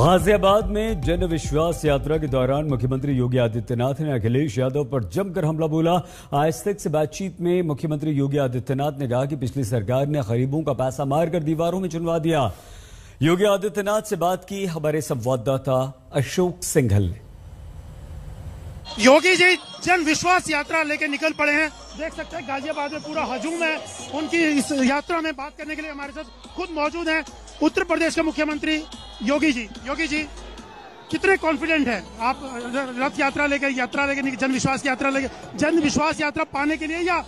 गाजियाबाद में जन विश्वास यात्रा के दौरान मुख्यमंत्री योगी आदित्यनाथ ने अखिलेश यादव पर जमकर हमला बोला। आज तक से बातचीत में मुख्यमंत्री योगी आदित्यनाथ ने कहा कि पिछली सरकार ने गरीबों का पैसा मारकर दीवारों में चुनवा दिया। योगी आदित्यनाथ से बात की हमारे संवाददाता अशोक सिंघल ने। योगी जी जन विश्वास यात्रा लेकर निकल पड़े हैं। देख सकते हैं गाजियाबाद में पूरा हजूम है। उनकी इस यात्रा में बात करने के लिए हमारे साथ खुद मौजूद हैं उत्तर प्रदेश के मुख्यमंत्री योगी जी। योगी जी कितने कॉन्फिडेंट हैं आप रथ यात्रा लेकर जन विश्वास यात्रा पाने के लिए या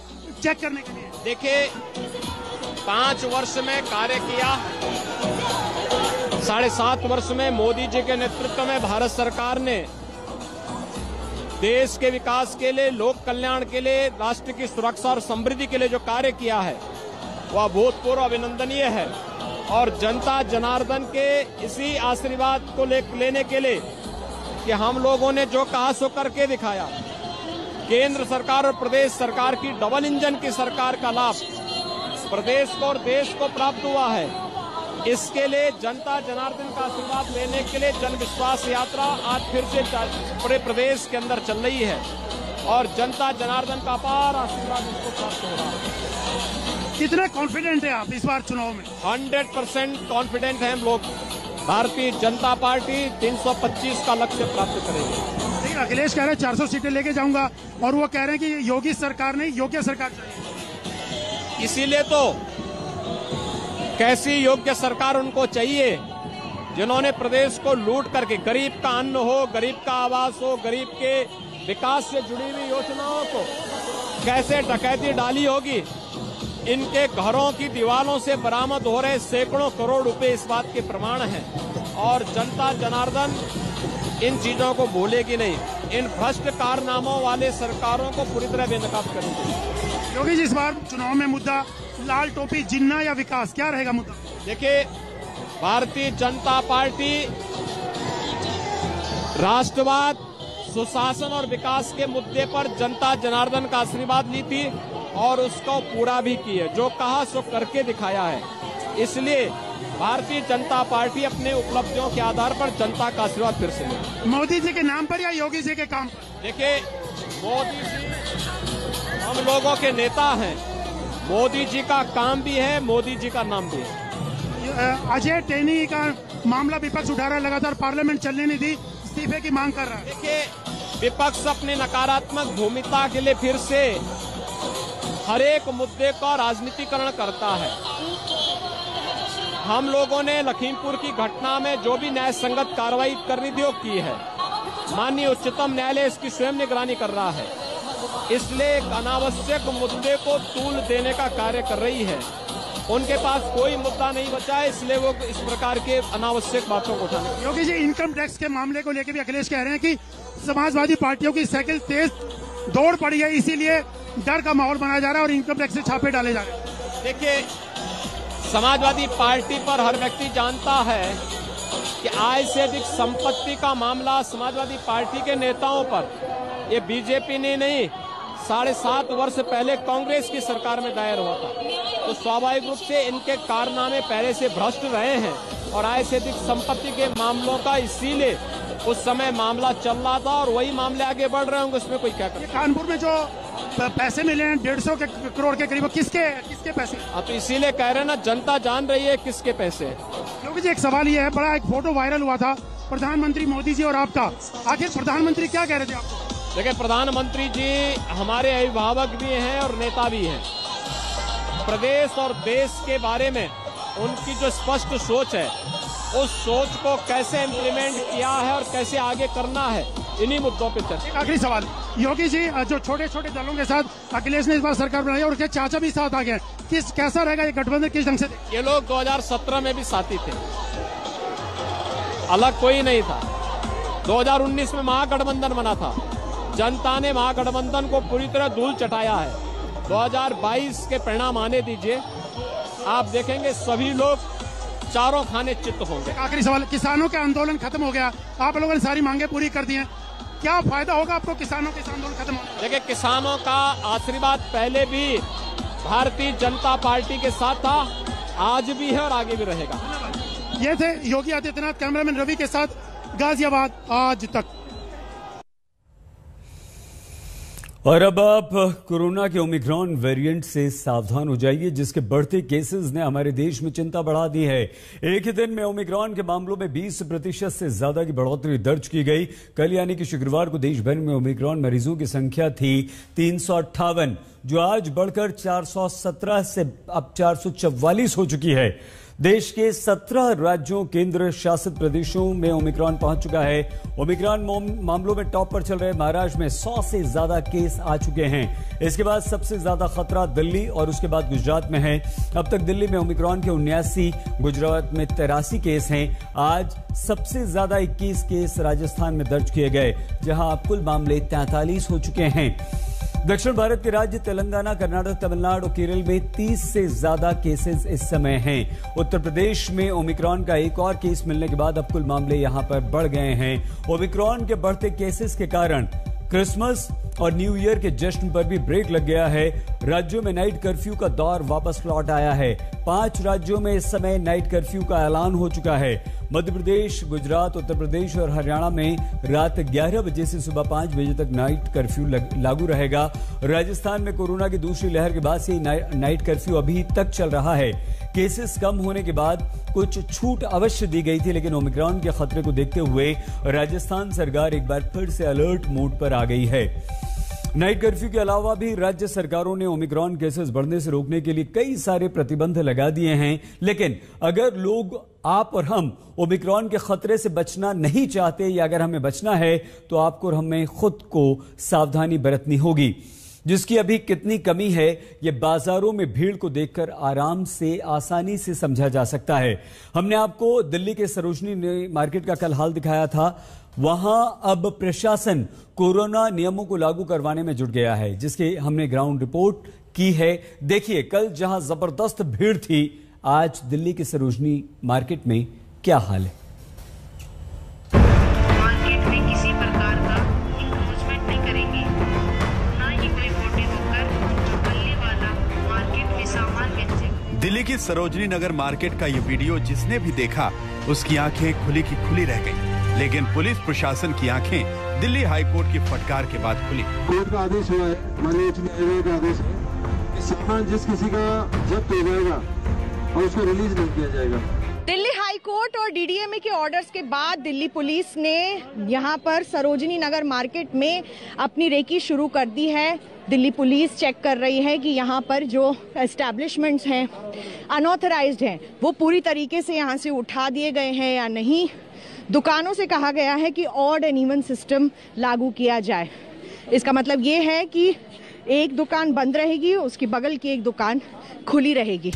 चेक करने के लिए? देखिए 5 वर्ष में कार्य किया, 7.5 वर्ष में मोदी जी के नेतृत्व में भारत सरकार ने देश के विकास के लिए, लोक कल्याण के लिए, राष्ट्र की सुरक्षा और समृद्धि के लिए जो कार्य किया है वह अभूतपूर्व अभिनंदनीय है। और जनता जनार्दन के इसी आशीर्वाद को लेने के लिए कि हम लोगों ने जो कहा सो करके दिखाया, केंद्र सरकार और प्रदेश सरकार की डबल इंजन की सरकार का लाभ प्रदेश को और देश को प्राप्त हुआ है। इसके लिए जनता जनार्दन का आशीर्वाद लेने के लिए जन विश्वास यात्रा आज फिर से पूरे प्रदेश के अंदर चल रही है और जनता जनार्दन का अपार आशीर्वाद इसको प्राप्त हो रहा है। कितने कॉन्फिडेंट है आप इस बार चुनाव में? 100% कॉन्फिडेंट हैं हम लोग। भारतीय जनता पार्टी 325 का लक्ष्य प्राप्त करेगी। लेकिन अखिलेश कह रहे हैं 400 सीटें लेके जाऊंगा और वो कह रहे हैं कि योगी सरकार नहीं, योग्य सरकार चाहिए। इसीलिए तो कैसी योग्य सरकार उनको चाहिए जिन्होंने प्रदेश को लूट करके गरीब का अन्न हो, गरीब का आवास हो, गरीब के विकास से जुड़ी हुई योजनाओं को कैसे डकैती डाली होगी। इनके घरों की दीवारों से बरामद हो रहे सैकड़ों करोड़ रुपए इस बात के प्रमाण हैं और जनता जनार्दन इन चीजों को भूलेगी नहीं। इन भ्रष्ट कारनामों वाले सरकारों को पूरी तरह बेनकाब करेंगे। योगी जी इस बार चुनाव में मुद्दा लाल टोपी, जिन्ना या विकास, क्या रहेगा मुद्दा? देखिए भारतीय जनता पार्टी राष्ट्रवाद, सुशासन और विकास के मुद्दे पर जनता जनार्दन का आशीर्वाद ली थी और उसको पूरा भी की है। जो कहा सो करके दिखाया है। इसलिए भारतीय जनता पार्टी अपने उपलब्धियों के आधार पर जनता का आशीर्वाद फिर से ले। मोदी जी के नाम पर या योगी जी के काम पर? देखिए मोदी जी हम लोगों के नेता हैं, मोदी जी का काम भी है, मोदी जी का नाम भी है। अजय टेनी का मामला विपक्ष उठा रहा है, लगातार पार्लियामेंट चलने नहीं दी, इस्तीफे की मांग कर रहा है। देखिए विपक्ष अपनी नकारात्मक भूमिका के लिए फिर से हर एक मुद्दे का राजनीतिकरण करता है। हम लोगों ने लखीमपुर की घटना में जो भी न्याय संगत कार्रवाई करनी थी वो की है। माननीय उच्चतम न्यायालय इसकी स्वयं निगरानी कर रहा है। इसलिए एक अनावश्यक मुद्दे को तूल देने का कार्य कर रही है। उनके पास कोई मुद्दा नहीं बचा है, इसलिए वो इस प्रकार के अनावश्यक बातों को उठाने। योगी जी इनकम टैक्स के मामले को लेकर भी अखिलेश कह रहे हैं कि समाजवादी पार्टियों की साइकिल तेज दौड़ पड़ी है, इसीलिए डर का माहौल बनाया जा रहा है और इनकम टैक्स से छापे डाले जा रहे हैं। देखिए समाजवादी पार्टी पर हर व्यक्ति जानता है कि आय से अधिक संपत्ति का मामला समाजवादी पार्टी के नेताओं पर, ये बीजेपी ने नहीं 7.5 वर्ष पहले कांग्रेस की सरकार में दायर हुआ था। तो स्वाभाविक रूप से इनके कारनामे पहले से भ्रष्ट रहे हैं और आय से अधिक संपत्ति के मामलों का इसीलिए उस समय मामला चल रहा था और वही मामले आगे बढ़ रहे होंगे। उसमें कोई क्या करे। कानपुर में जो पैसे मिले हैं 150 करोड़ के करीब, किसके पैसे? तो इसीलिए कह रहे हैं ना, जनता जान रही है किसके पैसे। क्योंकि जी एक सवाल ये है, बड़ा एक फोटो वायरल हुआ था प्रधानमंत्री मोदी जी और आपका, आखिर प्रधानमंत्री क्या कह रहे थे आपको? देखिए प्रधानमंत्री जी हमारे अभिभावक भी हैं और नेता भी हैं। प्रदेश और देश के बारे में उनकी जो स्पष्ट सोच है, उस सोच को कैसे इम्प्लीमेंट किया है और कैसे आगे करना है, इन्हीं मुद्दों पे चर्चा। आखिरी सवाल, योगी जी जो छोटे छोटे दलों के साथ अखिलेश ने इस बार सरकार बनाई और उसके चाचा भी साथ आ गए, कैसा रहेगा ये गठबंधन, किस ढंग से? ये लोग 2017 में भी साथी थे, अलग कोई नहीं था। 2019 में महागठबंधन बना था, जनता ने महागठबंधन को पूरी तरह धूल चटाया है। 2022 के परिणाम आने दीजिए, आप देखेंगे सभी लोग चारों खाने चित्त होंगे। आखिरी सवाल, किसानों का आंदोलन खत्म हो गया, आप लोगों ने सारी मांगे पूरी कर दी हैं, क्या फायदा होगा आपको किसानों के आंदोलन खत्म होने? देखिए किसानों का आशीर्वाद पहले भी भारतीय जनता पार्टी के साथ था, आज भी है और आगे भी रहेगा। ये थे योगी आदित्यनाथ, कैमरामैन रवि के साथ, गाजियाबाद आज तक। और अब आप कोरोना के ओमिक्रॉन वेरिएंट से सावधान हो जाइए, जिसके बढ़ते केसेस ने हमारे देश में चिंता बढ़ा दी है। एक ही दिन में ओमिक्रॉन के मामलों में 20% से ज्यादा की बढ़ोतरी दर्ज की गई। कल यानी कि शुक्रवार को देश भर में ओमिक्रॉन मरीजों की संख्या थी 358, जो आज बढ़कर 417 से अब 444 हो चुकी है। देश के 17 राज्यों, केंद्र शासित प्रदेशों में ओमिक्रॉन पहुंच चुका है। ओमिक्रॉन मामलों में टॉप पर चल रहे महाराष्ट्र में 100 से ज्यादा केस आ चुके हैं। इसके बाद सबसे ज्यादा खतरा दिल्ली और उसके बाद गुजरात में है। अब तक दिल्ली में ओमिक्रॉन के 79, गुजरात में 83 केस हैं। आज सबसे ज्यादा 21 केस राजस्थान में दर्ज किए गए, जहां अब कुल मामले 43 हो चुके हैं। दक्षिण भारत के राज्य तेलंगाना, कर्नाटक, तमिलनाडु और केरल में 30 से ज्यादा केसेस इस समय हैं। उत्तर प्रदेश में ओमिक्रॉन का एक और केस मिलने के बाद अब कुल मामले यहां पर बढ़ गए हैं। ओमिक्रॉन के बढ़ते केसेस के कारण क्रिसमस और न्यू ईयर के जश्न पर भी ब्रेक लग गया है। राज्यों में नाइट कर्फ्यू का दौर वापस लौट आया है। 5 राज्यों में इस समय नाइट कर्फ्यू का ऐलान हो चुका है। मध्य प्रदेश, गुजरात, उत्तर प्रदेश और हरियाणा में रात 11 बजे से सुबह 5 बजे तक नाइट कर्फ्यू लागू रहेगा। राजस्थान में कोरोना की दूसरी लहर के बाद से नाइट कर्फ्यू अभी तक चल रहा है। केसेस कम होने के बाद कुछ छूट अवश्य दी गई थी, लेकिन ओमिक्रॉन के खतरे को देखते हुए राजस्थान सरकार एक बार फिर से अलर्ट मोड पर आ गई है। नाइट कर्फ्यू के अलावा भी राज्य सरकारों ने ओमिक्रॉन केसेस बढ़ने से रोकने के लिए कई सारे प्रतिबंध लगा दिए हैं। लेकिन अगर लोग, आप और हम ओमिक्रॉन के खतरे से बचना नहीं चाहते, या अगर हमें बचना है, तो आपको और हमें खुद को सावधानी बरतनी होगी, जिसकी अभी कितनी कमी है ये बाजारों में भीड़ को देखकर आराम से, आसानी से समझा जा सकता है। हमने आपको दिल्ली के सरोजनी मार्केट का कल हाल दिखाया था। वहां अब प्रशासन कोरोना नियमों को लागू करवाने में जुट गया है, जिसके हमने ग्राउंड रिपोर्ट की है। देखिए, कल जहां जबरदस्त भीड़ थी, आज दिल्ली के सरोजनी मार्केट में क्या हाल है। मार्केट में किसी प्रकार का इंक्रोचमेंट नहीं करेंगे, ना ही कोई फोटो होकर गली वाला मार्केट में सामान बेचे। दिल्ली की सरोजनी नगर मार्केट का ये वीडियो जिसने भी देखा, उसकी आंखें खुली की खुली रह गई। लेकिन पुलिस प्रशासन की आंखें दिल्ली हाईकोर्ट की फटकार के बाद खुली। कोर्ट का आदेश हुआ है, माननीय उच्च न्यायालय का आदेश है कि सामान जिस किसी का जब्त हो जाएगा और उसको रिलीज नहीं किया जाएगा। दिल्ली हाईकोर्ट और डीडीएमए के ऑर्डर्स के बाद दिल्ली पुलिस ने यहां पर सरोजनी नगर मार्केट में अपनी रेकी शुरू कर दी है। दिल्ली पुलिस चेक कर रही है कि यहां पर जो एस्टैब्लिशमेंट्स हैं, अनऑथराइज्ड हैं, वो पूरी तरीके से यहां से उठा दिए गए हैं या नहीं। दुकानों से कहा गया है कि ऑड एंड इवन सिस्टम लागू किया जाए। इसका मतलब ये है कि एक दुकान बंद रहेगी, उसकी बगल की एक दुकान खुली रहेगी।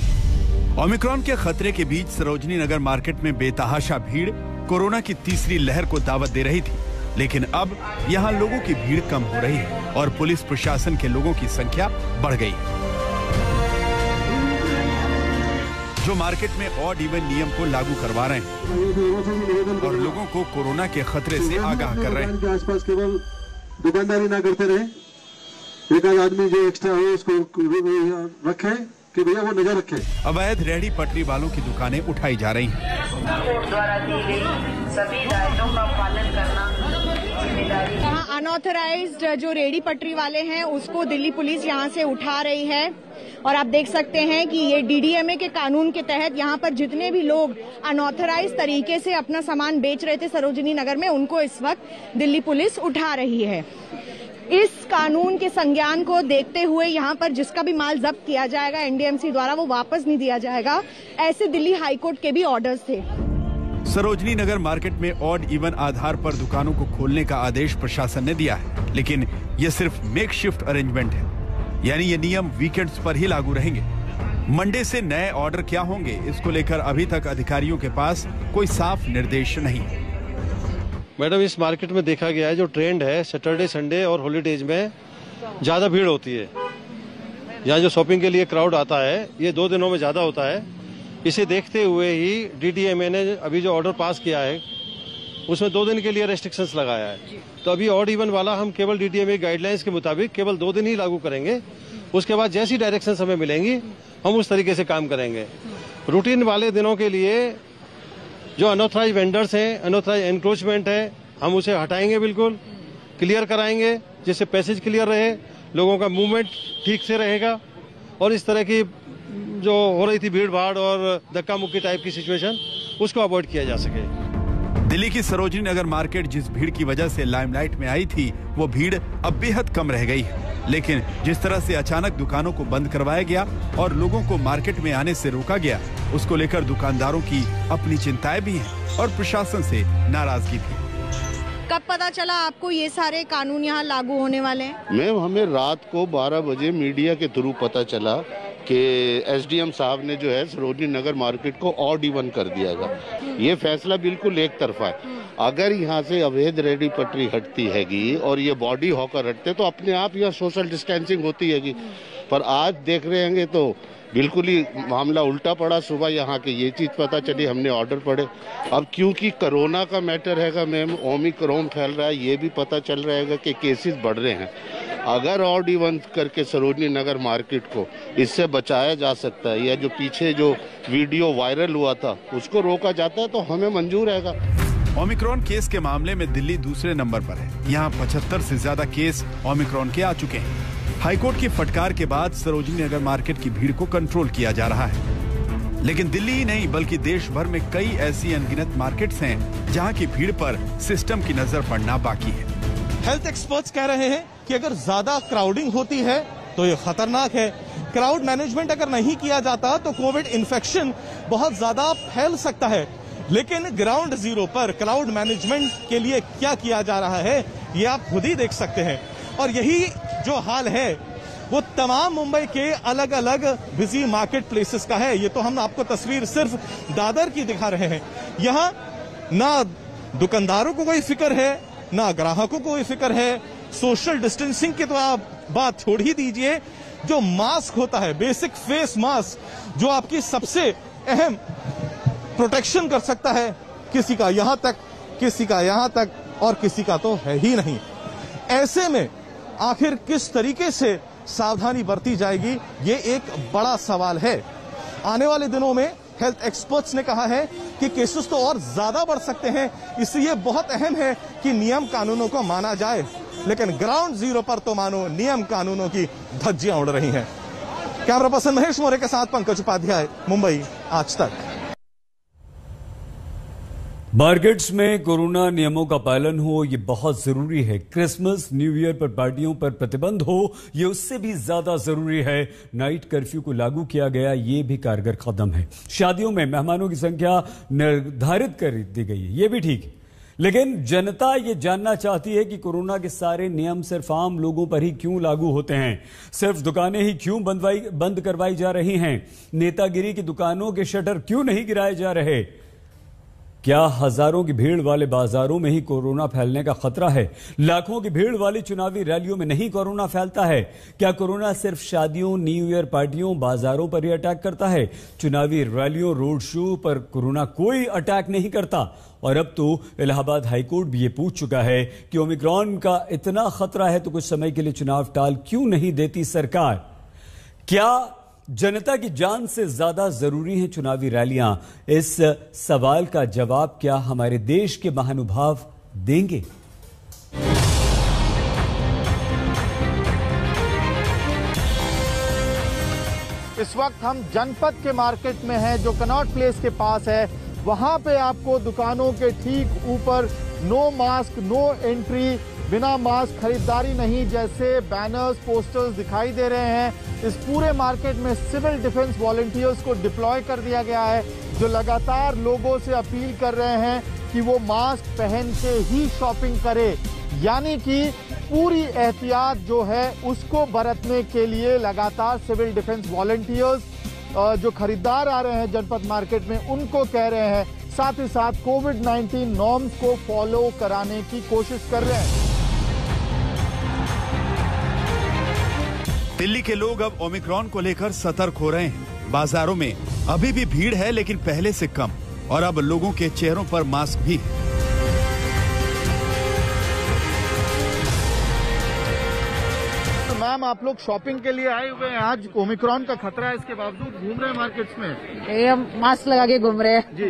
ओमिक्रॉन के खतरे के बीच सरोजनी नगर मार्केट में बेतहाशा भीड़ कोरोना की तीसरी लहर को दावत दे रही थी। लेकिन अब यहाँ लोगों की भीड़ कम हो रही है और पुलिस प्रशासन के लोगों की संख्या बढ़ गई है, जो मार्केट में ऑड इवन नियम को लागू करवा रहे हैं और लोगों को कोरोना के खतरे से आगाह कर रहे हैं। आसपास केवल दुकानदारी ना करते रहे, एक आध आदमी जो एक्स्ट्रा हो उसको रखे कि भैया वो नजर रखे। अवैध रेहड़ी पटरी वालों की दुकानें उठाई जा रही हैं। कोर्ट द्वारा दी गई सभी हिदायतों का पालन करना जिम्मेदारी। यहाँ अनऑथराइज्ड जो रेहड़ी पटरी वाले हैं, उसको दिल्ली पुलिस यहाँ से उठा रही है। और आप देख सकते हैं कि ये डीडीएमए के कानून के तहत यहाँ पर जितने भी लोग अनऑथराइज्ड तरीके से अपना सामान बेच रहे थे सरोजनी नगर में, उनको इस वक्त दिल्ली पुलिस उठा रही है। इस कानून के संज्ञान को देखते हुए यहाँ पर जिसका भी माल जब्त किया जाएगा एनडीएमसी द्वारा, वो वापस नहीं दिया जाएगा। ऐसे दिल्ली हाईकोर्ट के भी ऑर्डर्स थे। सरोजनी नगर मार्केट में ऑड इवन आधार पर दुकानों को खोलने का आदेश प्रशासन ने दिया है, लेकिन ये सिर्फ मेकशिफ्ट अरेंजमेंट है, यानी ये नियम वीकेंड्स पर ही लागू रहेंगे। मंडे से नए ऑर्डर क्या होंगे, इसको लेकर अभी तक अधिकारियों के पास कोई साफ निर्देश नहीं है। मैडम, इस मार्केट में देखा गया है जो ट्रेंड है, सैटरडे, संडे और हॉलीडेज में ज्यादा भीड़ होती है। यहाँ जो शॉपिंग के लिए क्राउड आता है, ये 2 दिनों में ज्यादा होता है। इसे देखते हुए ही डीडीएमए ने अभी जो ऑर्डर पास किया है, उसमें 2 दिन के लिए रेस्ट्रिक्शंस लगाया है। तो अभी ऑड इवन वाला हम केवल डीडीएमए गाइडलाइंस के मुताबिक केवल 2 दिन ही लागू करेंगे। उसके बाद जैसी डायरेक्शन हमें मिलेंगी, हम उस तरीके से काम करेंगे। रूटीन वाले दिनों के लिए जो अनऑथराइज वेंडर्स हैं, अनऑथराइज एनक्रोचमेंट है, हम उसे हटाएंगे, बिल्कुल क्लियर कराएंगे, जिससे पैसेज क्लियर रहे, लोगों का मूवमेंट ठीक से रहेगा और इस तरह की जो हो रही थी भीड़ भाड़ और धक्का मुक्की टाइप की सिचुएशन, उसको अवॉइड किया जा सके। दिल्ली की सरोजनी नगर मार्केट जिस भीड़ की वजह से लाइमलाइट में आई थी, वो भीड़ अब बेहद कम रह गई है। लेकिन जिस तरह से अचानक दुकानों को बंद करवाया गया और लोगों को मार्केट में आने से रोका गया, उसको लेकर दुकानदारों की अपनी चिंताएं भी हैं और प्रशासन से नाराजगी भी। कब पता चला आपको ये सारे कानून यहाँ लागू होने वाले हैं? मैम, हमें रात को 12 बजे मीडिया के थ्रू पता चला कि एसडीएम साहब ने जो है सरोजनी नगर मार्केट को ऑड इवन कर दिया। ये फैसला बिल्कुल एक तरफा है। अगर यहाँ से अवैध रेडी पटरी हटती हैगी और ये बॉडी हॉकर हटते तो अपने आप यहाँ सोशल डिस्टेंसिंग होती हैगी, पर आज देख रहे हैं तो बिल्कुल ही मामला उल्टा पड़ा। सुबह यहाँ के ये चीज पता चली, हमने ऑर्डर पड़े। अब क्योंकि कोरोना का मैटर हैगा मैम, ओमिक्रॉन फैल रहा है, ये भी पता चल रहा है कि केसेस बढ़ रहे हैं। अगर ऑड इवन करके सरोजनी नगर मार्केट को इससे बचाया जा सकता है, या जो पीछे जो वीडियो वायरल हुआ था उसको रोका जाता है, तो हमें मंजूर हैगा। ओमिक्रॉन केस के मामले में दिल्ली दूसरे नंबर पर है। यहाँ 75 से ज्यादा केस ओमिक्रॉन के आ चुके हैं। हाईकोर्ट की फटकार के बाद सरोजनी नगर मार्केट की भीड़ को कंट्रोल किया जा रहा है। लेकिन दिल्ली ही नहीं बल्कि देश भर में कई ऐसी अनगिनत मार्केट्स हैं जहां की भीड़ पर सिस्टम की नजर पड़ना बाकी है। हेल्थ एक्सपर्ट्स कह रहे हैं कि अगर ज्यादा क्राउडिंग होती है तो ये खतरनाक है। क्राउड मैनेजमेंट अगर नहीं किया जाता तो कोविड इन्फेक्शन बहुत ज्यादा फैल सकता है। लेकिन ग्राउंड जीरो पर क्राउड मैनेजमेंट के लिए क्या किया जा रहा है, ये आप खुद ही देख सकते हैं। और यही जो हाल है वो तमाम मुंबई के अलग अलग बिजी मार्केट प्लेसेस का है। ये तो हम आपको तस्वीर सिर्फ दादर की दिखा रहे हैं। यहाँ ना दुकानदारों को कोई फिक्र है, ना ग्राहकों को कोई फिक्र है। सोशल डिस्टेंसिंग की तो आप बात छोड़ ही दीजिए। जो मास्क होता है, बेसिक फेस मास्क, जो आपकी सबसे अहम प्रोटेक्शन कर सकता है, किसी का यहां तक, किसी का यहां तक और किसी का तो है ही नहीं। ऐसे में आखिर किस तरीके से सावधानी बरती जाएगी, ये एक बड़ा सवाल है। आने वाले दिनों में हेल्थ एक्सपर्ट्स ने कहा है कि केसेस तो और ज्यादा बढ़ सकते हैं, इसलिए बहुत अहम है कि नियम कानूनों को माना जाए। लेकिन ग्राउंड जीरो पर तो मानो नियम कानूनों की धज्जियां उड़ रही हैं। कैमरा पर्सन महेश मौर्य के साथ पंकज उपाध्याय, मुंबई आज तक। मार्केट्स में कोरोना नियमों का पालन हो, ये बहुत जरूरी है। क्रिसमस न्यू ईयर पर पार्टियों पर प्रतिबंध हो, ये उससे भी ज्यादा जरूरी है। नाइट कर्फ्यू को लागू किया गया, ये भी कारगर कदम है। शादियों में मेहमानों की संख्या निर्धारित कर दी गई है, ये भी ठीक है। लेकिन जनता ये जानना चाहती है कि कोरोना के सारे नियम सिर्फ आम लोगों पर ही क्यों लागू होते हैं, सिर्फ दुकानें ही क्यों बंद करवाई जा रही हैं, नेतागिरी की दुकानों के शटर क्यों नहीं गिराए जा रहे। क्या हजारों की भीड़ वाले बाजारों में ही कोरोना फैलने का खतरा है? लाखों की भीड़ वाली चुनावी रैलियों में नहीं कोरोना फैलता है? क्या कोरोना सिर्फ शादियों, न्यू ईयर पार्टियों, बाजारों पर ही अटैक करता है? चुनावी रैलियों, रोड शो पर कोरोना कोई अटैक नहीं करता। और अब तो इलाहाबाद हाईकोर्ट भी ये पूछ चुका है कि ओमिक्रॉन का इतना खतरा है तो कुछ समय के लिए चुनाव टाल क्यों नहीं देती सरकार? क्या जनता की जान से ज्यादा जरूरी है चुनावी रैलियां? इस सवाल का जवाब क्या हमारे देश के महानुभाव देंगे? इस वक्त हम जनपद के मार्केट में हैं, जो कनॉट प्लेस के पास है। वहां पे आपको दुकानों के ठीक ऊपर नो मास्क, नो एंट्री, बिना मास्क खरीदारी नहीं जैसे बैनर्स, पोस्टर्स दिखाई दे रहे हैं। इस पूरे मार्केट में सिविल डिफेंस वॉलंटियर्स को डिप्लॉय कर दिया गया है, जो लगातार लोगों से अपील कर रहे हैं कि वो मास्क पहन के ही शॉपिंग करे। यानी कि पूरी एहतियात जो है उसको बरतने के लिए लगातार सिविल डिफेंस वॉलंटियर्स जो खरीदार आ रहे हैं जनपद मार्केट में उनको कह रहे हैं, साथ ही साथ कोविड-19 नॉर्म्स को फॉलो कराने की कोशिश कर रहे हैं। दिल्ली के लोग अब ओमिक्रॉन को लेकर सतर्क हो रहे हैं। बाजारों में अभी भी भीड़ है लेकिन पहले से कम, और अब लोगों के चेहरों पर मास्क भी। तो मैम, आप लोग शॉपिंग के लिए आए हुए हैं, आज ओमिक्रॉन का खतरा है, इसके बावजूद घूम रहे हैं मार्केट्स में? ये मास्क लगा के घूम रहे हैं। जी,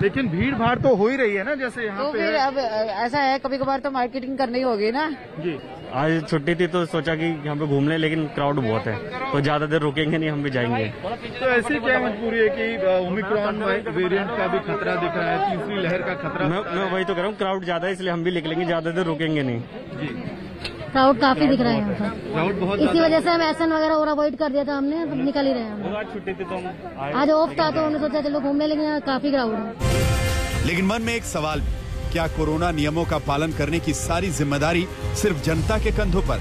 लेकिन भीड़ भाड़ तो हो ही रही है ना, जैसे यहाँ तो पे फिर अब ऐसा है, कभी कभार तो मार्केटिंग करनी होगी ना जी। आज छुट्टी थी तो सोचा कि यहाँ पे घूम लें, लेकिन क्राउड बहुत है तो ज्यादा देर रुकेंगे नहीं, हम भी जाएंगे। तो ऐसी क्या मजबूरी है कि ओमिक्रॉन वेरिएंट का भी खतरा दिख रहा है, तीसरी लहर का खतरा? मैं वही तो कह रहा हूँ, क्राउड ज्यादा है इसलिए हम भी निकलेंगे, ज्यादा देर रुकेंगे नहीं जी। क्राउड काफी दिख रहा है यहाँ पर, क्राउड बहुत, इसी वजह से हम एसन वगैरह और अवॉइड कर दिया था हमने, तो निकल ही रहे हैं। आज छुट्टी थी तो हम आज ऑफ था तो हमने सोचा चलो घूम ले, लेकिन काफी क्राउड है। लेकिन मन में एक सवाल भी, क्या कोरोना नियमों का पालन करने की सारी जिम्मेदारी सिर्फ जनता के कंधों पर?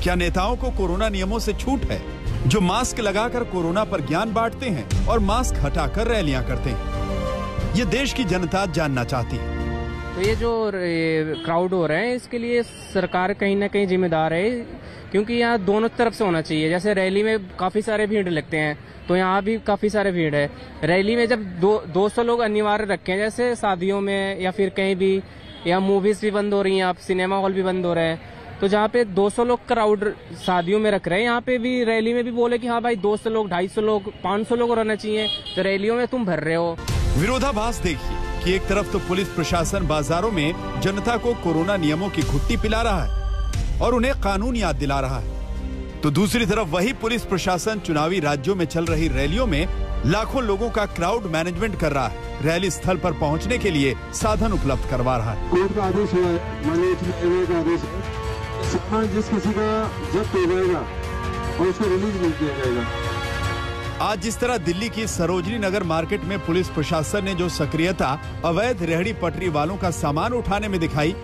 क्या नेताओं को कोरोना नियमों से छूट है, जो मास्क लगाकर कोरोना पर ज्ञान बांटते हैं और मास्क हटाकर रैलियां करते हैं? ये देश की जनता जानना चाहती है। तो ये जो क्राउड हो रहे हैं इसके लिए सरकार कहीं ना कहीं जिम्मेदार है, क्योंकि यहाँ दोनों तरफ से होना चाहिए। जैसे रैली में काफी सारे भीड़ लगते हैं तो यहाँ भी काफी सारे भीड़ है। रैली में जब 200 लोग अनिवार्य रखे हैं, जैसे शादियों में या फिर कहीं भी, या मूवीज भी बंद हो रही हैं, आप सिनेमा हॉल भी बंद हो रहे हैं, तो जहाँ पे 200 लोग क्राउड शादियों में रख रहे हैं, यहाँ पे भी रैली में भी बोले कि हाँ भाई 200 लोग, 250 लोग, 500 लोग रहना चाहिए, तो रैलियों में तुम भर रहे हो। विरोधाभास देखिए कि एक तरफ तो पुलिस प्रशासन बाजारों में जनता को कोरोना नियमों की घुट्टी पिला रहा है और उन्हें कानून याद दिला रहा है, तो दूसरी तरफ वही पुलिस प्रशासन चुनावी राज्यों में चल रही रैलियों में लाखों लोगों का क्राउड मैनेजमेंट कर रहा है, रैली स्थल पर पहुंचने के लिए साधन उपलब्ध करवा रहा है। कोर्ट का आदेश हुआ है, माननीय का आदेश है, सामान जिस किसी का जब्त हो जाएगा और उसको रिलीज नहीं किया जाएगा। आज जिस तरह दिल्ली की सरोजनी नगर मार्केट में पुलिस प्रशासन ने जो सक्रियता अवैध रेहड़ी पटरी वालों का सामान उठाने में दिखाई,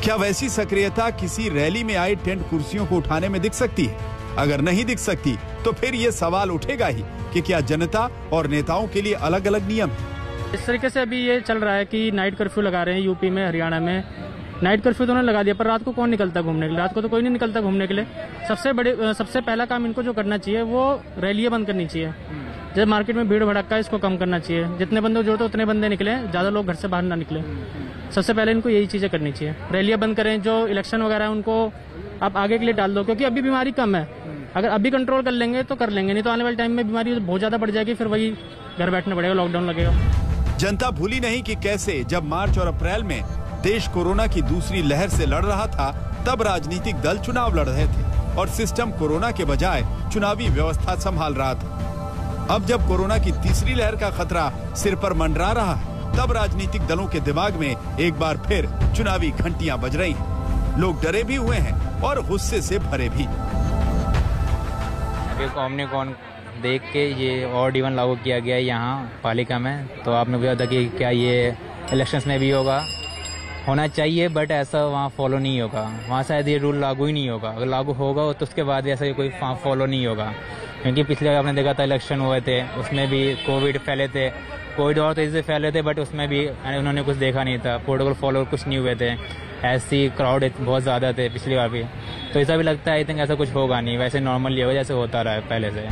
क्या वैसी सक्रियता किसी रैली में आई टेंट कुर्सियों को उठाने में दिख सकती है? अगर नहीं दिख सकती तो फिर ये सवाल उठेगा ही कि क्या जनता और नेताओं के लिए अलग अलग नियम है? इस तरीके से अभी ये चल रहा है कि नाइट कर्फ्यू लगा रहे हैं यूपी में, हरियाणा में नाइट कर्फ्यू तो उन्होंने लगा दिया, पर रात को कौन निकलता घूमने के लिए? रात को तो कोई नहीं निकलता घूमने के लिए। सबसे पहला काम इनको जो करना चाहिए वो रैलियां बंद करनी चाहिए। जब मार्केट में भीड़ भड़का है इसको कम करना चाहिए, जितने बंदे जरूरत है उतने बंदे निकले, ज्यादा लोग घर से बाहर ना निकले। सबसे पहले इनको यही चीजें करनी चाहिए, रैलियां बंद करें, जो इलेक्शन वगैरह है उनको आप आगे के लिए डाल दो, क्योंकि अभी बीमारी कम है। अगर अभी कंट्रोल कर लेंगे तो कर लेंगे, नहीं तो आने वाले टाइम में बीमारी बहुत ज्यादा बढ़ जाएगी, फिर वही घर बैठना पड़ेगा, लॉकडाउन लगेगा। जनता भूली नहीं कि कैसे जब मार्च और अप्रैल में देश कोरोना की दूसरी लहर से लड़ रहा था, तब राजनीतिक दल चुनाव लड़ रहे थे और सिस्टम कोरोना के बजाय चुनावी व्यवस्था संभाल रहा था। अब जब कोरोना की तीसरी लहर का खतरा सिर पर मंडरा रहा है, तब राजनीतिक दलों के दिमाग में एक बार फिर चुनावी घंटियां बज रही हैं। लोग डरे भी हुए हैं और गुस्से से भरे भी। ओमिक्रॉन देख के ये ऑड इवन लागू किया गया है यहाँ पालिका में, तो आपने पूछा था कि क्या ये इलेक्शंस में भी होना चाहिए, बट ऐसा वहाँ फॉलो नहीं होगा। वहाँ शायद ये रूल लागू ही नहीं होगा, अगर लागू होगा तो उसके बाद ऐसा कोई फॉलो नहीं होगा, क्योंकि पिछले आपने देखा था इलेक्शन हुए थे, उसमें भी कोविड फैले थे, कोविड और तेजी से फैले थे, बट उसमें भी उन्होंने कुछ देखा नहीं था, प्रोटोकॉल फॉलो कुछ नहीं हुए थे, ऐसी क्राउड बहुत ज़्यादा थे पिछली बार भी, तो ऐसा भी लगता है आई थिंक ऐसा कुछ होगा नहीं, वैसे नॉर्मली होगा जैसे होता रहा है पहले से।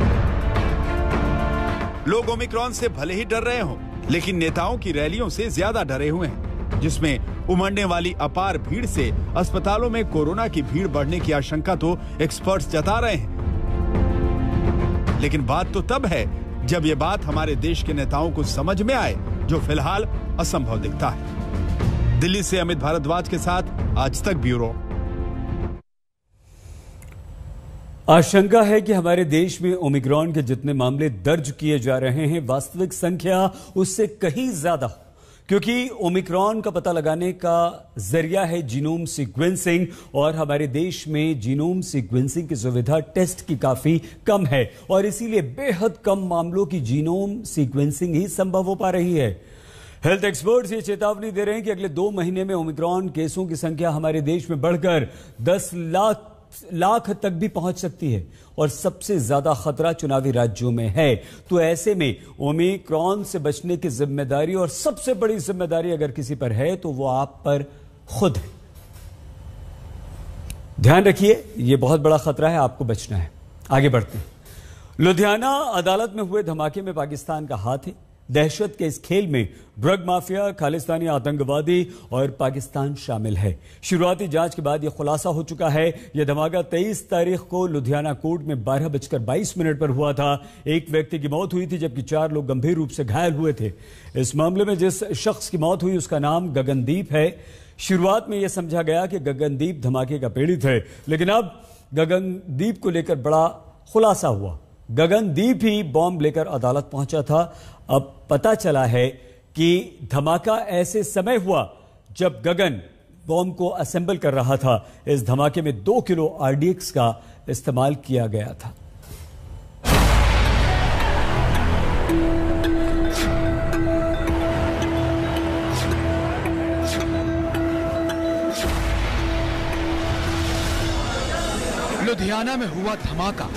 लोग ओमिक्रॉन से भले ही डर रहे हों, लेकिन नेताओं की रैलियों से ज्यादा डरे हुए हैं, जिसमें उमड़ने वाली अपार भीड़ से अस्पतालों में कोरोना की भीड़ बढ़ने की आशंका तो एक्सपर्ट्स जता रहे हैं। लेकिन बात तो तब है जब ये बात हमारे देश के नेताओं को समझ में आए, जो फिलहाल असंभव दिखता है। दिल्ली से अमित भारद्वाज के साथ आज तक ब्यूरो। आशंका है कि हमारे देश में ओमिक्रॉन के जितने मामले दर्ज किए जा रहे हैं, वास्तविक संख्या उससे कहीं ज्यादा, क्योंकि ओमिक्रॉन का पता लगाने का जरिया है जीनोम सीक्वेंसिंग, और हमारे देश में जीनोम सीक्वेंसिंग की सुविधा टेस्ट की काफी कम है, और इसीलिए बेहद कम मामलों की जीनोम सीक्वेंसिंग ही संभव हो पा रही है। हेल्थ एक्सपर्ट्स ये चेतावनी दे रहे हैं कि अगले 2 महीने में ओमिक्रॉन केसों की संख्या हमारे देश में बढ़कर 10 लाख तक भी पहुंच सकती है, और सबसे ज्यादा खतरा चुनावी राज्यों में है। तो ऐसे में ओमिक्रॉन से बचने की जिम्मेदारी, और सबसे बड़ी जिम्मेदारी अगर किसी पर है तो वो आप पर खुद है। ध्यान रखिए, ये बहुत बड़ा खतरा है, आपको बचना है। आगे बढ़ते हैं। लुधियाना अदालत में हुए धमाके में पाकिस्तान का हाथ है। दहशत के इस खेल में ड्रग माफिया, खालिस्तानी आतंकवादी और पाकिस्तान शामिल है। शुरुआती जांच के बाद यह खुलासा हो चुका है। यह धमाका 23 तारीख को लुधियाना कोर्ट में 12:22 पर हुआ था। एक व्यक्ति की मौत हुई थी जबकि 4 लोग गंभीर रूप से घायल हुए थे। इस मामले में जिस शख्स की मौत हुई उसका नाम गगनदीप है। शुरुआत में यह समझा गया कि गगनदीप धमाके का पीड़ित है, लेकिन अब गगनदीप को लेकर बड़ा खुलासा हुआ। गगनदीप ही बॉम्ब लेकर अदालत पहुंचा था। अब पता चला है कि धमाका ऐसे समय हुआ जब गगन बॉम्ब को असेंबल कर रहा था। इस धमाके में 2 किलो RDX का इस्तेमाल किया गया था। लुधियाना में हुआ धमाका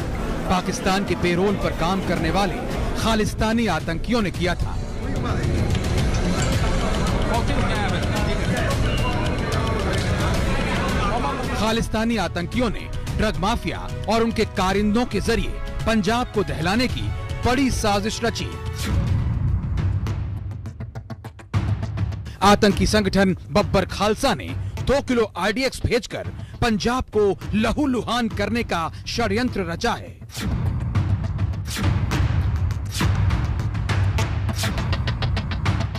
पाकिस्तान के पेरोल पर काम करने वाले खालिस्तानी आतंकियों ने किया था। खालिस्तानी आतंकियों ने ड्रग माफिया और उनके कारिंदों के जरिए पंजाब को दहलाने की बड़ी साजिश रची। आतंकी संगठन बब्बर खालसा ने 2 किलो RDX भेजकर पंजाब को लहूलुहान करने का षड्यंत्र रचा है।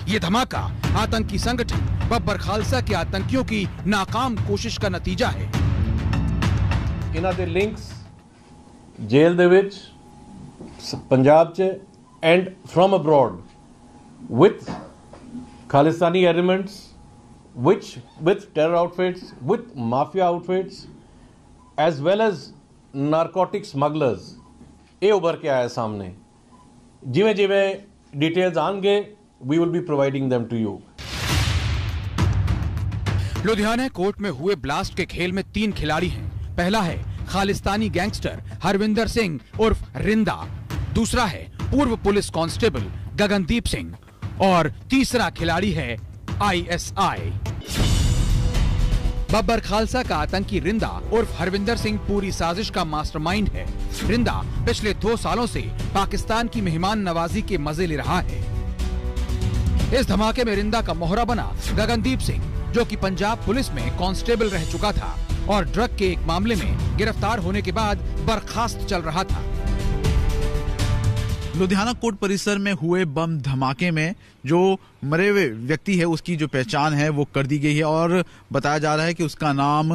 ये धमाका आतंकी संगठन बब्बर खालसा के आतंकियों की नाकाम कोशिश का नतीजा है। इन्हां दे लिंक्स जेल दे विच पंजाब च and from abroad with Khalistani elements, with terror outfits, with mafia outfits, as well as narcotic smugglers, ये उभर के आया सामने। जिवें जिवें डिटेल्स आएंगे, we will be providing them to you. Ludhiana court में हुए ब्लास्ट के खेल में 3 खिलाड़ी हैं। पहला है खालिस्तानी गैंगस्टर हरविंदर सिंह उर्फ रिंदा, दूसरा है पूर्व पुलिस कांस्टेबल गगनदीप सिंह और तीसरा खिलाड़ी है ISI। बब्बर खालसा का आतंकी रिंदा उर्फ हरविंदर सिंह पूरी साजिश का मास्टरमाइंड है। रिंदा पिछले 2 सालों से पाकिस्तान की मेहमान नवाजी के मजे ले रहा है। इस धमाके में रिंदा का मोहरा बना गगनदीप सिंह, जो कि पंजाब पुलिस में कांस्टेबल रह चुका था और ड्रग के एक मामले में गिरफ्तार होने के बाद बर्खास्त चल रहा था। लुधियाना कोर्ट परिसर में हुए बम धमाके में जो मरे हुए व्यक्ति है उसकी जो पहचान है वो कर दी गई है और बताया जा रहा है कि उसका नाम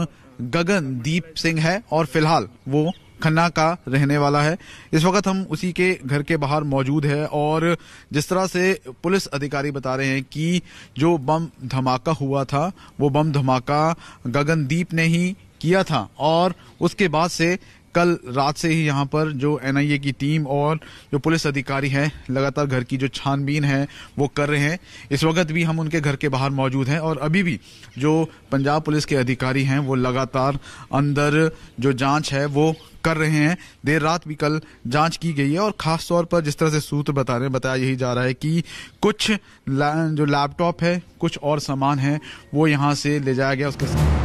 गगनदीप सिंह है और फिलहाल वो खन्ना का रहने वाला है। इस वक्त हम उसी के घर के बाहर मौजूद है और जिस तरह से पुलिस अधिकारी बता रहे हैं कि जो बम धमाका हुआ था वो बम धमाका गगनदीप ने ही किया था और उसके बाद से कल रात से ही यहाँ पर जो NIA की टीम और जो पुलिस अधिकारी हैं लगातार घर की जो छानबीन है वो कर रहे हैं। इस वक्त भी हम उनके घर के बाहर मौजूद हैं और अभी भी जो पंजाब पुलिस के अधिकारी हैं वो लगातार अंदर जो जांच है वो कर रहे हैं। देर रात भी कल जांच की गई है और खास तौर पर जिस तरह से सूत्र बताया यही जा रहा है कि कुछ जो लैपटॉप है, कुछ और सामान है वो यहाँ से ले जाया गया। उसके साथ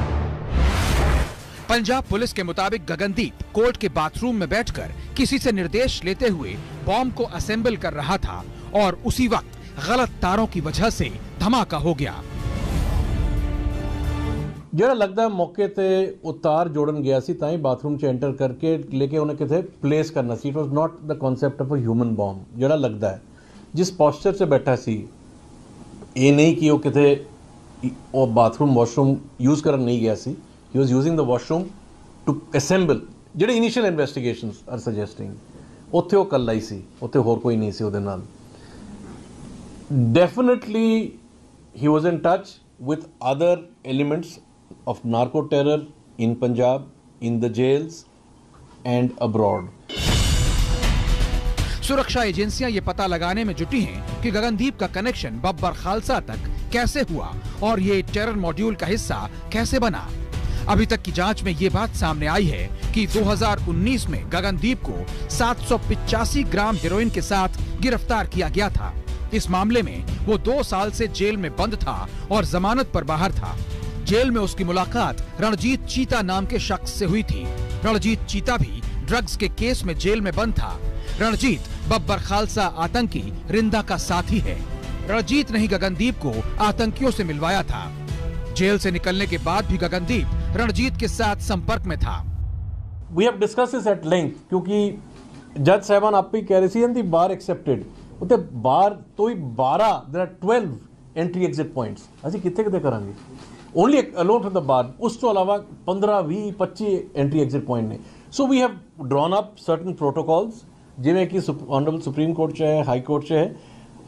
पंजाब पुलिस के मुताबिक गगनदीप कोर्ट के बाथरूम में बैठकर किसी से निर्देश लेते हुए बॉम्ब को असेंबल कर रहा था और उसी वक्त गलत तारों की वजह से धमाका हो गया। ਜਿਹੜਾ लगता है मौके ते उतार जोड़न गया सी ताई बाथरूम च एंटर करके लेके उन्हें किथे प्लेस करना सी। It was not the concept of a human bomb. ਜਿਹੜਾ लगता है जिस पॉस्चर से बैठा सी ये नहीं कि वो किथे वो बाथरूम वॉशरूम यूज करन नहीं गया सी। He was using the washroom to assemble. ਜਿਹੜੇ initial investigations are suggesting ਉੱਥੇ ਉਹ ਕੱਲਾ ਹੀ ਸੀ, ਉੱਥੇ ਹੋਰ ਕੋਈ ਨਹੀਂ ਸੀ ਉਹਦੇ ਨਾਲ। Definitely he was in touch with other elements of narco terror in Punjab, in the jails and abroad. सुरक्षा एजेंसियां ये पता लगाने में जुटी हैं कि गगनदीप का कनेक्शन बब्बर खालसा तक कैसे हुआ और ये टेरर मॉड्यूल का हिस्सा कैसे बना। अभी तक की जांच में ये बात सामने आई है कि 2019 में गगनदीप को 785 ग्राम हेरोइन के साथ गिरफ्तार किया गया था। इस मामले में वो 2 साल से जेल में बंद था और जमानत पर बाहर था। जेल में उसकी मुलाकात रणजीत चीता नाम के शख्स से हुई थी। रणजीत चीता भी ड्रग्स के केस में जेल में बंद था। रणजीत बब्बर खालसा आतंकी रिंदा का साथी है। रणजीत ने ही गगनदीप को आतंकियों से मिलवाया था। जेल से निकलने के बाद भी गगनदीप रणजीत के साथ संपर्क में था। We have discussed this at length क्योंकि जज साहबान आप भी कह रहे थे दी बार एक्सेप्टेड उते बार तो ही 12 there are 12 entry exit points ਅਸੀਂ ਕਿੱਥੇ ਕਰਾਂਗੇ only alone from the bar उस तो अलावा 15 20 25 एंट्री एग्जिट पॉइंट ने so we have drawn up certain protocols ਜਿਵੇਂ ਕਿ ऑनरेबल सुप्रीम कोर्ट ਚ ਹੈ हाई कोर्ट ਚ ਹੈ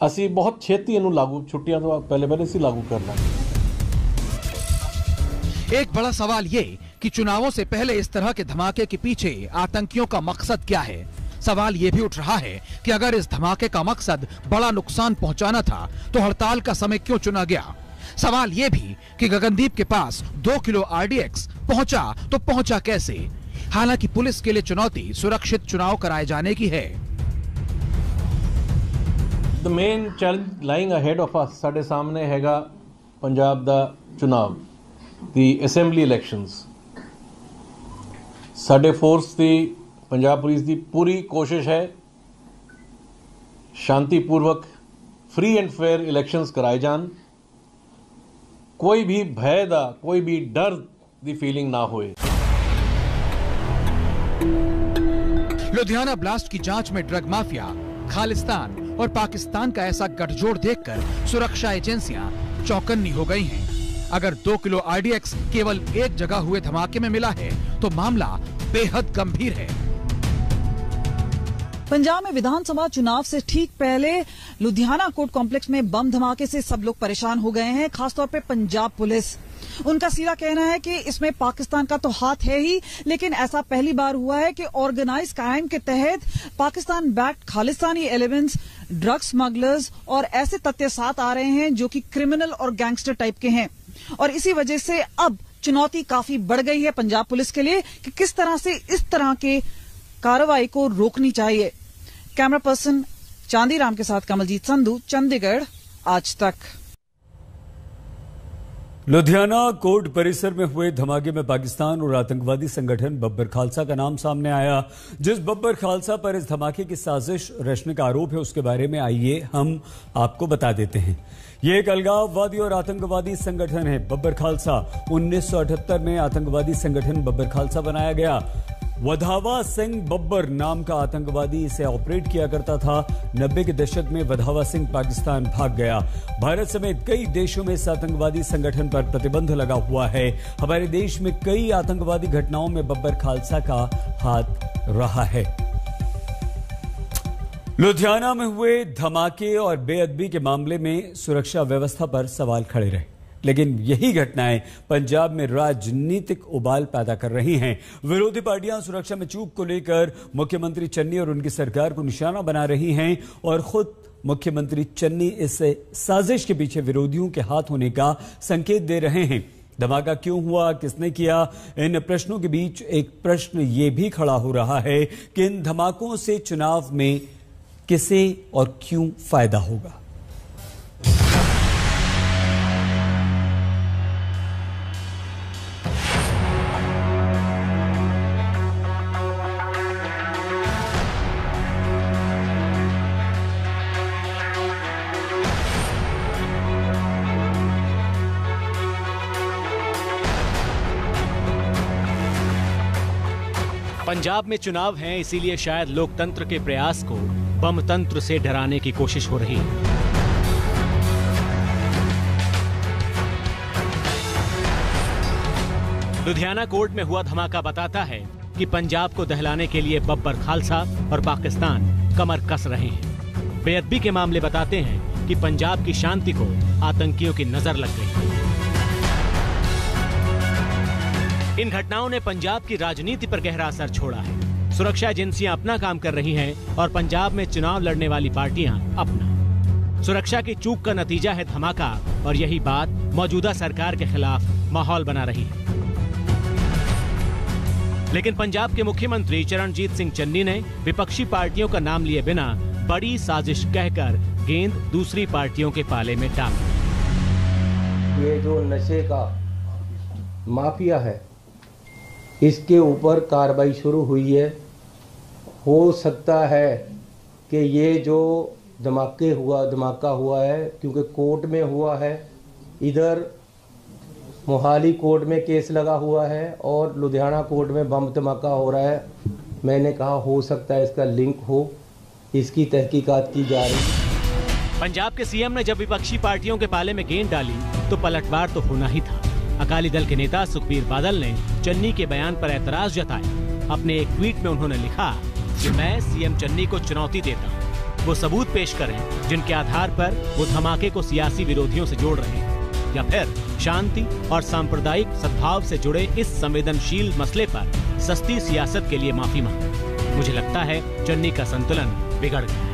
ਅਸੀਂ बहुत ਛੇਤੀ ਇਹਨੂੰ लागू छुट्टियां तो पहले से लागू करना। एक बड़ा सवाल ये कि चुनावों से पहले इस तरह के धमाके के पीछे आतंकियों का मकसद क्या है। सवाल ये भी उठ रहा है कि अगर इस धमाके का मकसद बड़ा नुकसान पहुंचाना था तो हड़ताल का समय क्यों चुना गया। सवाल ये भी कि गगनदीप के पास 2 किलो RDX पहुंचा तो पहुंचा कैसे। हालांकि पुलिस के लिए चुनौती सुरक्षित चुनाव कराए जाने की है। The main challenge lying ahead of us साडे सामने हैगा पंजाब दा चुनाव दी असेंबली इलैक्शंस। साडे फोर्स दी पंजाब पुलिस दी पूरी कोशिश है शांतिपूर्वक फ्री एंड फेयर इलैक्शंस कराए जान। कोई भी भय दा कोई भी डर दी फीलिंग ना होए। लुधियाना ब्लास्ट की जांच में ड्रग माफिया, खालिस्तान और पाकिस्तान का ऐसा गठजोड़ देखकर सुरक्षा एजेंसियां चौकन्नी हो गई हैं। अगर 2 किलो RDX केवल एक जगह हुए धमाके में मिला है तो मामला बेहद गंभीर है। पंजाब में विधानसभा चुनाव से ठीक पहले लुधियाना कोर्ट कॉम्प्लेक्स में बम धमाके से सब लोग परेशान हो गए हैं, खासतौर पे पंजाब पुलिस। उनका सीधा कहना है कि इसमें पाकिस्तान का तो हाथ है ही, लेकिन ऐसा पहली बार हुआ है कि ऑर्गेनाइज क्राइम के तहत Pakistan backed Khalistani elements, drug smugglers और ऐसे तथ्य साथ आ रहे हैं जो कि क्रिमिनल और गैंगस्टर टाइप के हैं। और इसी वजह से अब चुनौती काफी बढ़ गई है पंजाब पुलिस के लिए कि किस तरह से इस तरह के कार्रवाई को रोकनी चाहिए। कैमरा पर्सन चांदीराम के साथ कमलजीत संधू, चंडीगढ़, आज तक। लुधियाना कोर्ट परिसर में हुए धमाके में पाकिस्तान और आतंकवादी संगठन बब्बर खालसा का नाम सामने आया। जिस बब्बर खालसा पर इस धमाके की साजिश रचने का आरोप है उसके बारे में आइए हम आपको बता देते हैं। ये एक अलगाववादी और आतंकवादी संगठन है। बब्बर खालसा 1978 में आतंकवादी संगठन बब्बर खालसा बनाया गया। वधावा सिंह बब्बर नाम का आतंकवादी इसे ऑपरेट किया करता था। 90 के दशक में वधावा सिंह पाकिस्तान भाग गया। भारत समेत कई देशों में इस आतंकवादी संगठन पर प्रतिबंध लगा हुआ है। हमारे देश में कई आतंकवादी घटनाओं में बब्बर खालसा का हाथ रहा है। लुधियाना में हुए धमाके और बेअदबी के मामले में सुरक्षा व्यवस्था पर सवाल खड़े रहे, लेकिन यही घटनाएं पंजाब में राजनीतिक उबाल पैदा कर रही हैं। विरोधी पार्टियां सुरक्षा में चूक को लेकर मुख्यमंत्री चन्नी और उनकी सरकार को निशाना बना रही हैं और खुद मुख्यमंत्री चन्नी इस साजिश के पीछे विरोधियों के हाथ होने का संकेत दे रहे हैं। धमाका क्यों हुआ, किसने किया, इन प्रश्नों के बीच एक प्रश्न ये भी खड़ा हो रहा है कि इन धमाकों से चुनाव में किसे और क्यों फायदा होगा। पंजाब में चुनाव हैं, इसीलिए शायद लोकतंत्र के प्रयास को बम तंत्र से डराने की कोशिश हो रही है। लुधियाना कोर्ट में हुआ धमाका बताता है कि पंजाब को दहलाने के लिए बब्बर खालसा और पाकिस्तान कमर कस रहे हैं। बेअदबी के मामले बताते हैं कि पंजाब की शांति को आतंकियों की नजर लग गई है। इन घटनाओं ने पंजाब की राजनीति पर गहरा असर छोड़ा है। सुरक्षा एजेंसियां अपना काम कर रही हैं और पंजाब में चुनाव लड़ने वाली पार्टियां अपना। सुरक्षा की चूक का नतीजा है धमाका और यही बात मौजूदा सरकार के खिलाफ माहौल बना रही है। लेकिन पंजाब के मुख्यमंत्री चरणजीत सिंह चन्नी ने विपक्षी पार्टियों का नाम लिए बिना बड़ी साजिश कहकर गेंद दूसरी पार्टियों के पाले में डाल दी। ये जो नशे का माफिया है इसके ऊपर कार्रवाई शुरू हुई है। हो सकता है कि ये जो धमाका हुआ है, क्योंकि कोर्ट में हुआ है, इधर मोहाली कोर्ट में केस लगा हुआ है और लुधियाना कोर्ट में बम धमाका हो रहा है। मैंने कहा हो सकता है इसका लिंक हो, इसकी तहकीकात की जा रही है। पंजाब के सीएम ने जब विपक्षी पार्टियों के पाले में गेंद डाली तो पलटवार तो होना ही था। अकाली दल के नेता सुखबीर बादल ने चन्नी के बयान पर ऐतराज जताया। अपने एक ट्वीट में उन्होंने लिखा कि मैं सीएम चन्नी को चुनौती देता हूँ, वो सबूत पेश करें जिनके आधार पर वो धमाके को सियासी विरोधियों से जोड़ रहे हैं, या फिर शांति और सांप्रदायिक सद्भाव से जुड़े इस संवेदनशील मसले पर सस्ती सियासत के लिए माफी मांगे। मुझे लगता है चन्नी का संतुलन बिगड़ गया है।